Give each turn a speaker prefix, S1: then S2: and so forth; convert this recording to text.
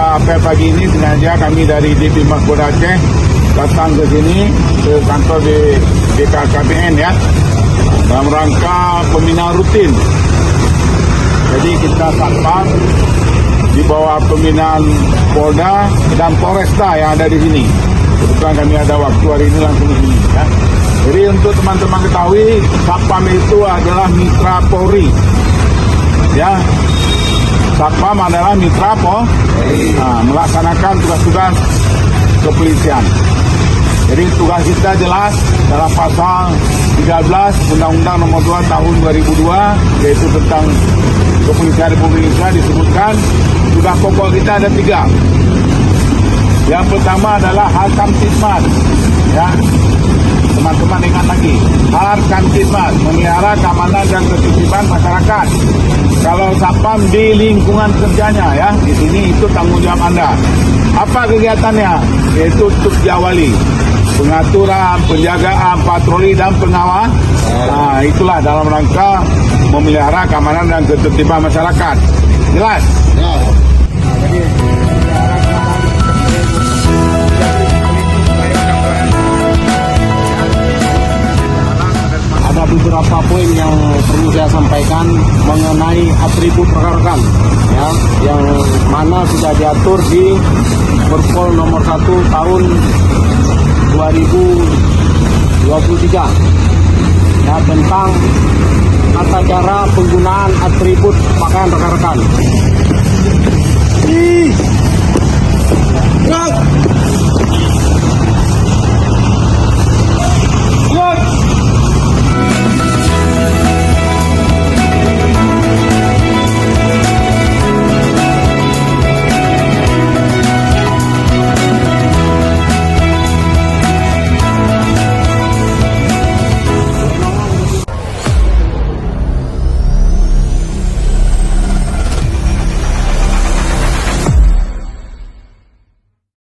S1: pada pagi ini sengaja kami dari DP Mapolda Aceh datang ke sini ke kantor di BKKBN ya, dalam rangka pembinaan rutin. Jadi kita satpam di bawah pembinaan Polda dan Polresta yang ada di sini. Kebetulan kami ada waktu hari ini langsung di sini ya. Jadi untuk teman-teman ketahui, satpam itu adalah mitra Polri. Ya, satpam adalah mitra Polri, melaksanakan tugas-tugas kepolisian. Jadi tugas kita jelas dalam pasal 13 Undang-Undang Nomor 2 Tahun 2002, yaitu tentang Kepolisian Republik Indonesia, disebutkan tugas pokok kita ada 3. Yang pertama adalah hal kamtipmas, ya. Teman-teman ingat lagi, hal kamtipmas, memelihara keamanan dan ketertiban masyarakat. Kalau satpam di lingkungan kerjanya, ya, di sini itu tanggung jawab Anda. Apa kegiatannya? Yaitu Tukjawali, pengaturan, penjagaan, patroli dan pengawas. Nah, itulah dalam rangka memelihara keamanan dan ketertiban masyarakat. Jelas? Ya.
S2: Ada beberapa poin yang perlu saya sampaikan mengenai atribut rekan-rekan, ya, yang mana sudah diatur di Perpol nomor 1 tahun 2023, ya, tentang tata cara penggunaan atribut pakaian rekan-rekan.